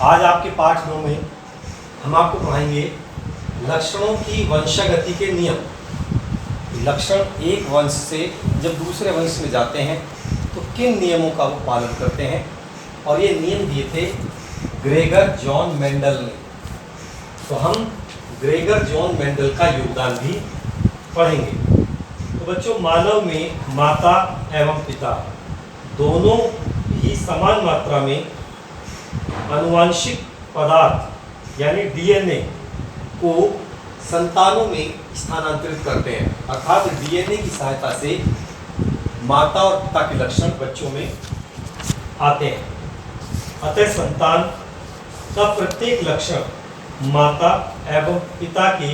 आज आपके पाठ 9 में हम आपको पढ़ाएंगे लक्षणों की वंशागति के नियम। लक्षण एक वंश से जब दूसरे वंश में जाते हैं तो किन नियमों का वो पालन करते हैं, और ये नियम दिए थे ग्रेगर जॉन मेंडल ने। तो हम ग्रेगर जॉन मेंडल का योगदान भी पढ़ेंगे। तो बच्चों, मानव में माता एवं पिता दोनों ही समान मात्रा में आनुवांशिक पदार्थ यानी डीएनए को संतानों में स्थानांतरित करते हैं, अर्थात डीएनए की सहायता से माता और पिता के लक्षण बच्चों में आते हैं। अतः संतान का प्रत्येक लक्षण माता एवं पिता के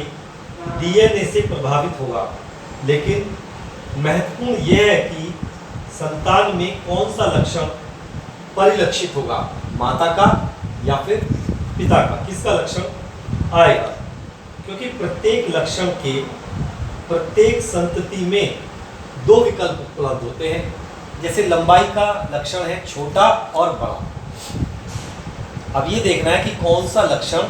डीएनए से प्रभावित होगा, लेकिन महत्वपूर्ण यह है कि संतान में कौन सा लक्षण परिलक्षित होगा, माता का या फिर पिता का, किसका लक्षण आएगा। क्योंकि प्रत्येक लक्षण के प्रत्येक संतति में दो विकल्प उपलब्ध होते हैं। जैसे लंबाई का लक्षण है छोटा और बड़ा। अब ये देखना है कि कौन सा लक्षण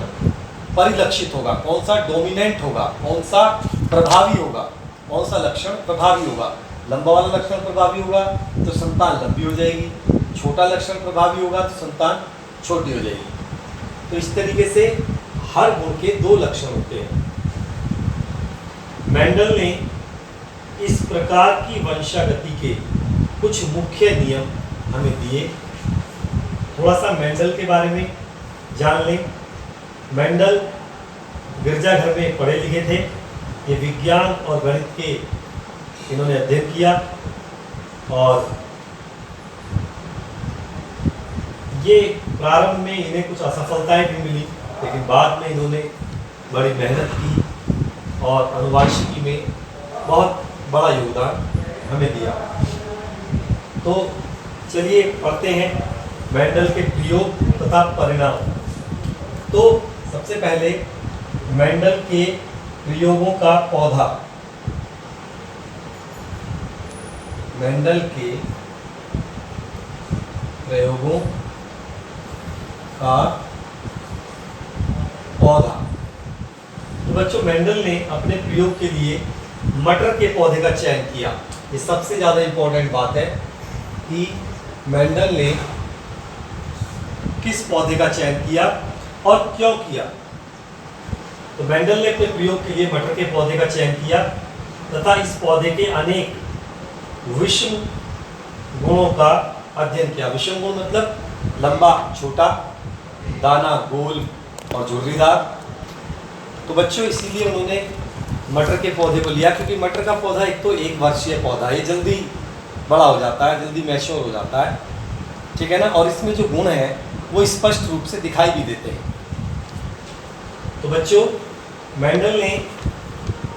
परिलक्षित होगा, कौन सा डोमिनेंट होगा, कौन सा प्रभावी होगा, कौन सा लक्षण प्रभावी होगा। लंबा वाला लक्षण प्रभावी होगा तो संतान लंबी हो जाएगी, छोटा लक्षण प्रभावी होगा तो संतान छोटी हो जाएगी। तो इस तरीके से हर गुण के दो लक्षण होते हैं। मेंडल ने इस प्रकार की वंशागति के कुछ मुख्य नियम हमें दिए। थोड़ा सा मेंडल के बारे में जान लें। मेंडल गिरजाघर में पढ़े लिखे थे। ये विज्ञान और गणित के इन्होंने अध्ययन किया, और ये प्रारंभ में इन्हें कुछ असफलताएं भी मिली, लेकिन बाद में इन्होंने बड़ी मेहनत की और आनुवांशिकी में बहुत बड़ा योगदान हमें दिया। तो चलिए पढ़ते हैं मेंडल के प्रयोग तथा परिणाम। तो सबसे पहले मेंडल के प्रयोगों का पौधा। मेंडल के प्रयोगों का पौधा। तो बच्चों, मेंडल ने अपने प्रयोग के लिए मटर के पौधे का चयन किया। ये सबसे ज़्यादा इम्पोर्टेंट बात है कि मेंडल ने किस पौधे का चयन किया और क्यों किया। तो मेंडल ने अपने प्रयोग के लिए मटर के पौधे का चयन किया तथा इस पौधे के अनेक विषम गुणों का अध्ययन किया। विषम गुण मतलब लंबा छोटा, दाना गोल और झुर्रीदार। तो बच्चों, इसीलिए उन्होंने मटर के पौधे को लिया, क्योंकि मटर का पौधा एक तो एक वर्षीय पौधा है, ये जल्दी बड़ा हो जाता है, जल्दी मैच्योर हो जाता है, ठीक है ना। और इसमें जो गुण है वो स्पष्ट रूप से दिखाई भी देते हैं। तो बच्चों, मेंडल ने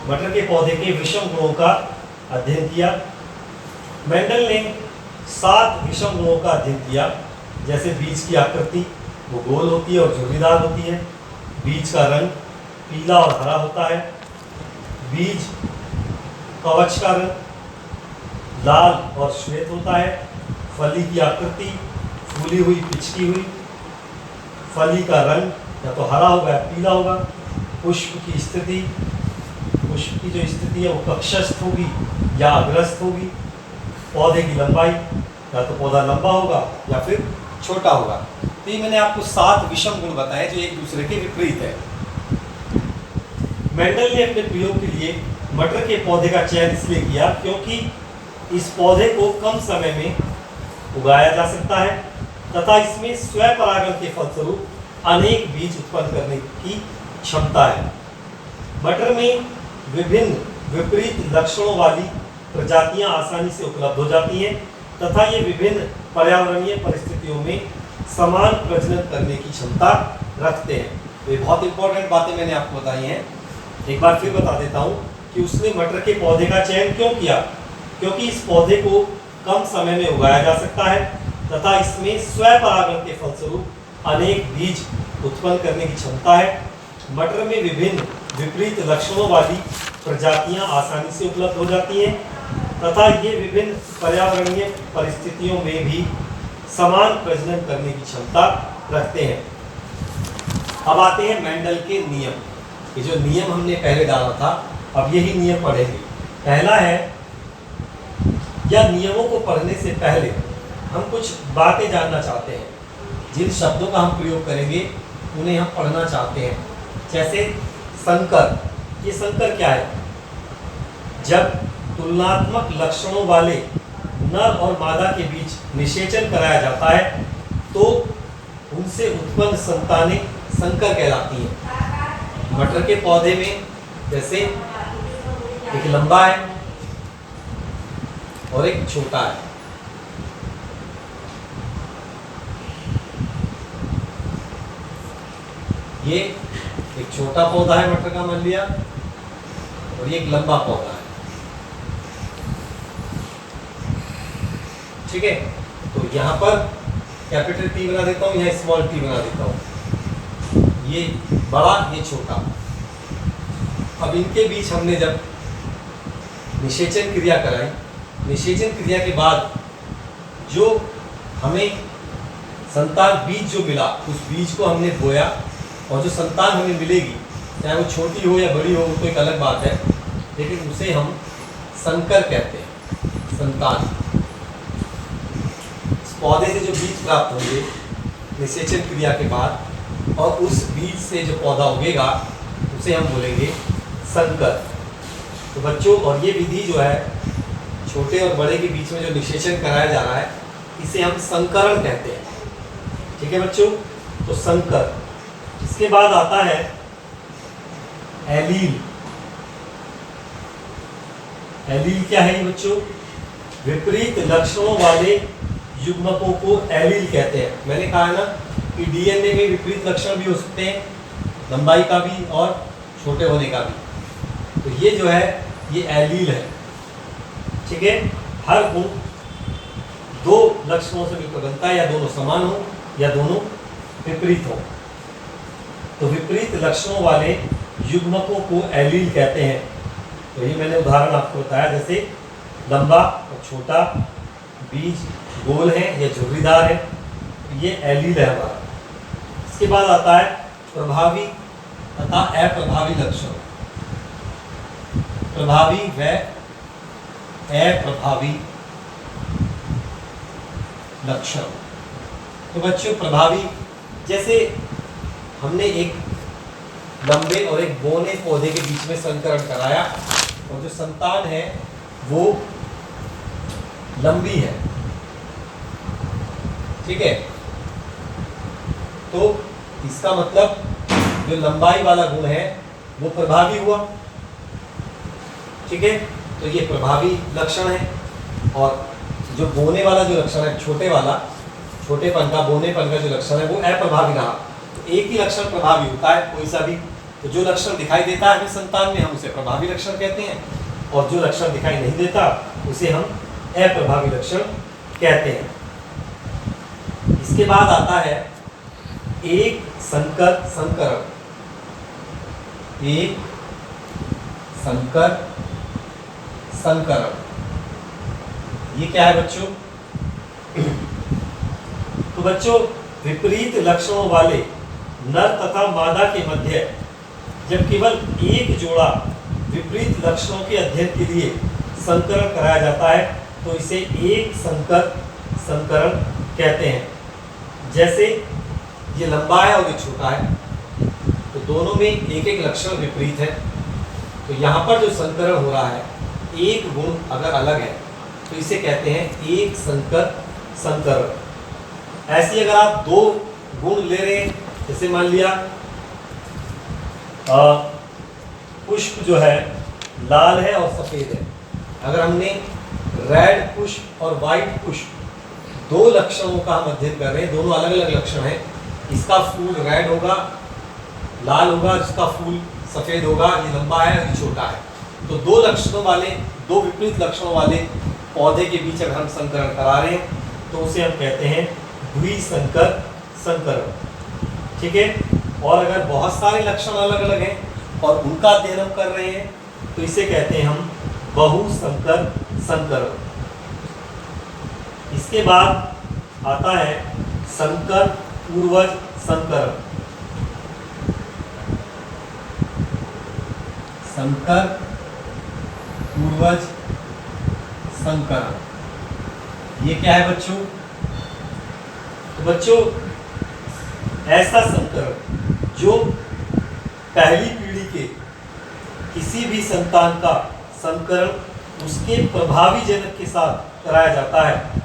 मटर के पौधे के विषम गुणों का अध्ययन किया। मेंडल ने 7 विषम गुणों का अध्ययन किया। जैसे बीज की आकृति वो गोल होती है और झुर्रीदार होती है। बीज का रंग पीला और हरा होता है। बीज कवच का रंग लाल और श्वेत होता है। फली की आकृति फूली हुई पिचकी हुई। फली का रंग या तो हरा होगा या पीला होगा। पुष्प की स्थिति, पुष्प की जो स्थिति है वो कक्षस्थ होगी या अग्रस्थ होगी। पौधे की लंबाई, या तो पौधा लंबा होगा या फिर छोटा होगा। तो ये मैंने आपको 7 विषम गुण बताए जो एक दूसरे के विपरीत है। मेंडल ने अपने प्रयोग के लिए मटर के पौधे का चयन इसलिए किया क्योंकि इस पौधे को कम समय में उगाया जा सकता है तथा इसमें स्वपरागण के फलस्वरूप अनेक बीज उत्पन्न करने की क्षमता है। मटर में विभिन्न विपरीत लक्षणों वाली प्रजातियां आसानी से उपलब्ध हो जाती हैं तथा ये विभिन्न पर्यावरणीय परिस्थितियों में समान प्रजनन करने की क्षमता रखते हैं। तो ये बहुत इंपॉर्टेंट बातें मैंने आपको बताई हैं। एक बार फिर बता देता हूँ कि उसने मटर के पौधे का चयन क्यों किया। क्योंकि इस पौधे को कम समय में उगाया जा सकता है तथा इसमें स्वपरागण के फलस्वरूप अनेक बीज उत्पन्न करने की क्षमता है। मटर में विभिन्न विपरीत लक्षणों वाली प्रजातियां आसानी से उपलब्ध हो जाती हैं तथा ये विभिन्न पर्यावरणीय परिस्थितियों में भी समान प्रजनन करने की क्षमता रखते हैं। अब आते हैं मेंडल के नियम। ये जो नियम हमने पहले डाला था, अब यही नियम पढ़ेंगे। पहला है, या नियमों को पढ़ने से पहले हम कुछ बातें जानना चाहते हैं। जिन शब्दों का हम प्रयोग करेंगे उन्हें हम पढ़ना चाहते हैं। जैसे संकर, ये संकर क्या है? जब तुलनात्मक लक्षणों वाले नर और मादा के बीच निषेचन कराया जाता है तो उनसे उत्पन्न संतानें संकर कहलाती हैं। मटर के पौधे में जैसे एक लंबा है और एक छोटा है। ये एक छोटा पौधा है मटर का, मान लिया, और ये एक लंबा पौधा है। ठीक है, तो यहां पर कैपिटल टी बना देता हूं, यहाँ स्मॉल टी बना देता हूं। ये बड़ा, ये छोटा। अब इनके बीच हमने जब निषेचन क्रिया कराई, निषेचन क्रिया के बाद जो हमें संतान बीज जो मिला, उस बीज को हमने बोया और जो संतान हमें मिलेगी, चाहे वो छोटी हो या बड़ी हो, वो तो एक अलग बात है, लेकिन उसे हम संकर कहते हैं, संतान। इस पौधे से जो बीज प्राप्त होंगे निषेचन क्रिया के बाद, और उस बीज से जो पौधा उगेगा उसे हम बोलेंगे संकर। तो बच्चों, और ये विधि जो है, छोटे और बड़े के बीच में जो निषेचन कराया जा रहा है, इसे हम संकरण कहते हैं। ठीक है बच्चों, तो संकर। इसके बाद आता है एलील। एलील क्या है ये बच्चों? विपरीत लक्षणों वाले युग्मकों को एलील कहते हैं। मैंने कहा है ना कि डीएनए में विपरीत लक्षण भी हो सकते हैं, लंबाई का भी और छोटे होने का भी। तो ये जो है, ये एलील है। ठीक है, हर गुण दो लक्षणों से मिलकर बनता है, या दोनों समान हो या दोनों विपरीत हो। तो विपरीत लक्षणों वाले युग्मकों को एलील कहते हैं। तो ये मैंने उदाहरण आपको बताया, जैसे लंबा और छोटा, बीज गोल है या झुर्रीदार है, ये एलील है हमारा। इसके बाद आता है प्रभावी तथा अप्रभावी लक्षण। प्रभावी व अप्रभावी लक्षण। तो बच्चों, प्रभावी, जैसे हमने एक लंबे और एक बोने पौधे के बीच में संकरण कराया, और जो संतान है वो लंबी है। ठीक है, तो इसका मतलब जो लंबाई वाला गुण है वो प्रभावी हुआ। ठीक है, तो ये प्रभावी लक्षण है। और जो बोने वाला जो लक्षण है, छोटे वाला, छोटेपन का, बोनेपन का जो लक्षण है, वो अप्रभावी रहा। तो एक ही लक्षण प्रभावी होता है, कोई सा भी। तो जो लक्षण दिखाई देता है हमें संतान में, हम उसे प्रभावी लक्षण कहते हैं, और जो लक्षण दिखाई नहीं देता उसे हम अप्रभावी लक्षण कहते हैं। इसके बाद आता है एक संकर संकरण। एक संकर संकरण, ये क्या है बच्चों? तो बच्चों, विपरीत लक्षणों वाले नर तथा मादा के मध्य जब केवल एक जोड़ा विपरीत लक्षणों के अध्ययन के लिए संकरण कराया जाता है तो इसे एक संकर संकरण कहते हैं। जैसे ये लंबा है और ये छोटा है, तो दोनों में एक एक लक्षण विपरीत है। तो यहाँ पर जो संकरण हो रहा है, एक गुण अगर अलग है तो इसे कहते हैं एक संकर संकरण। ऐसे अगर आप दो गुण ले रहे हैं, जैसे मान लिया पुष्प जो है लाल है और सफ़ेद है, अगर हमने रेड पुष्प और वाइट पुष्प दो लक्षणों का हम अध्ययन कर रहे हैं, दोनों अलग अलग लक्षण हैं, इसका फूल रेड होगा, लाल होगा, इसका फूल सफ़ेद होगा, ये लंबा है और ये छोटा है। तो दो लक्षणों वाले, दो विपरीत लक्षणों वाले पौधे के बीच अगर हम संकरण करा रहे हैं तो उसे हम कहते हैं द्विसंकर संकरण। ठीक है, और अगर बहुत सारे लक्षण अलग अलग हैं और उनका अध्ययन हम कर रहे हैं तो इसे कहते हैं हम बहुसंकर संकरण। इसके बाद आता है संकर पूर्वज संकरण। संकर पूर्वज संकरण। ये क्या है बच्चों? तो बच्चों ऐसा संकरण जो पहली पीढ़ी के किसी भी संतान का संकरण उसके प्रभावी जनक के साथ कराया जाता है,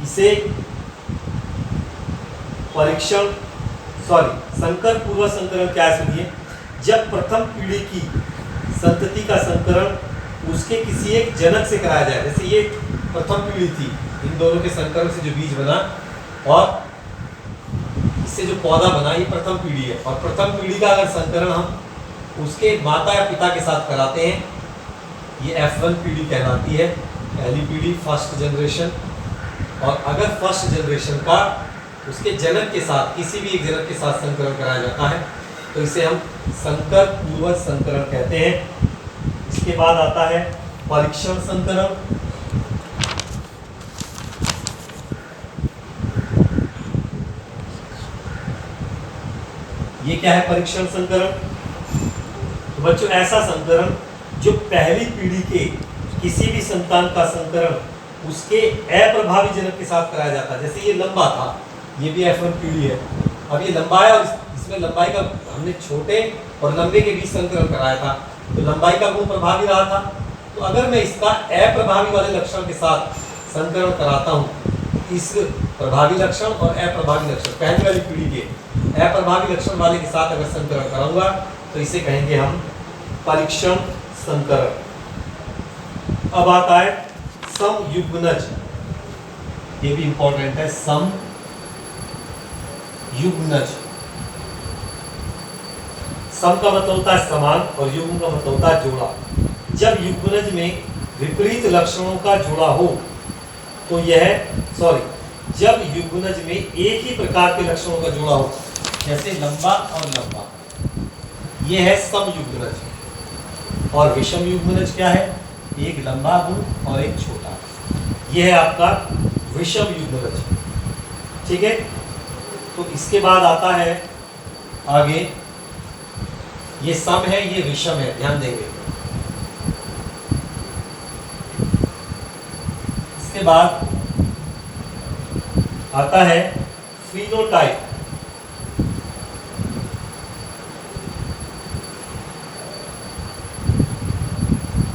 इसे संकर पूर्वज संकरण क्या है सुनिए। जब प्रथम पीढ़ी की संतति का संकरण उसके किसी एक जनक से कराया जाए, जैसे ये प्रथम पीढ़ी थी, इन दोनों के संकरण से जो बीज बना और इससे जो पौधा बना, ये प्रथम पीढ़ी है। और प्रथम पीढ़ी का अगर संकरण हम उसके माता या पिता के साथ कराते हैं, ये F1 पीढ़ी कहलाती है, पहली पीढ़ी, फर्स्ट जनरेशन। और अगर फर्स्ट जनरेशन का उसके जनक के साथ, किसी भी एक जनक के साथ संकरण कराया जाता है, तो इसे हम संकर पूर्वज संकरण कहते हैं। इसके बाद आता है परीक्षण संकरण। ये क्या है परीक्षण संकरण? तो बच्चों ऐसा संकरण जो पहली पीढ़ी के किसी भी संतान का संकरण उसके अप्रभावी जनक के साथ कराया जाता है। जैसे ये लंबा था, ये भी F1 पीढ़ी है, अब ये लंबा है और इसमें लंबाई का हमने छोटे और लंबे के बीच संकरण कराया था, तो लंबाई का गुण प्रभावी रहा था। तो अगर मैं इसका अप्रभावी वाले लक्षण के साथ संकरण कराता हूँ, इस प्रभावी लक्षण और अप्रभावी लक्षण पहली वाली पीढ़ी के अप्रभावी लक्षण वाले के साथ अगर संकरण कराऊंगा, तो इसे कहेंगे हम परीक्षण संकरण। अब आता है समयुग्मनज, ये भी इंपॉर्टेंट है। समयुग्मनज, सम का मतलब होता है समान और युग्म का मतलब होता है जोड़ा। जब युग्मनज में विपरीत लक्षणों का जोड़ा हो तो जब युग्मनज में एक ही प्रकार के लक्षणों का जोड़ा हो, जैसे लंबा और लंबा, ये है समयुग्मनज। और विषम युग्मनज क्या है? एक लंबा गुण और एक छोटा, ये है आपका विषम युग्मनज। ठीक है, तो इसके बाद आता है आगे, ये सम है, ये विषम है, ध्यान देंगे। इसके बाद आता है फिनोटाइप।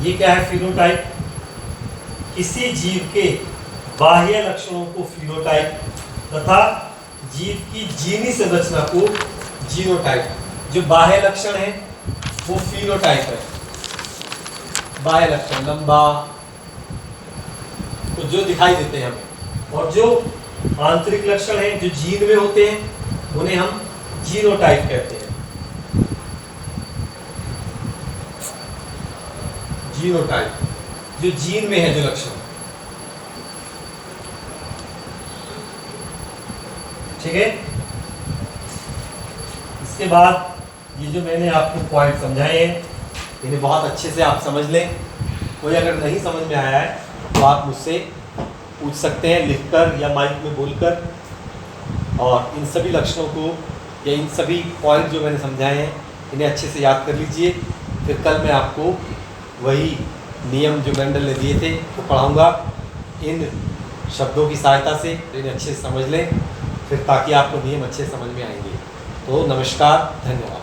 ये क्या है फिनोटाइप? किसी जीव के बाह्य लक्षणों को फिनोटाइप तथा जीव की जीनी संरचना को जीनोटाइप। जो बाह्य लक्षण है वो फिनोटाइप है, बाह्य लक्षण लंबा, तो जो दिखाई देते हैं हमें, और जो आंतरिक लक्षण है जो जीन में होते हैं उन्हें हम जीनोटाइप कहते हैं। जीनोटाइप जो जीन में है जो लक्षण। ठीक है, इसके बाद ये जो मैंने आपको पॉइंट समझाए हैं, इन्हें बहुत अच्छे से आप समझ लें। कोई अगर नहीं समझ में आया है तो आप मुझसे पूछ सकते हैं लिखकर या माइक में बोलकर। और इन सभी लक्षणों को या इन सभी पॉइंट जो मैंने समझाए हैं, इन्हें अच्छे से याद कर लीजिए। फिर कल मैं आपको वही नियम जो मेंडल ने दिए थे वो पढ़ाऊँगा इन शब्दों की सहायता से, तो इन्हें अच्छे से समझ लें फिर, ताकि आपको नियम अच्छे समझ में आएंगे। तो नमस्कार, धन्यवाद।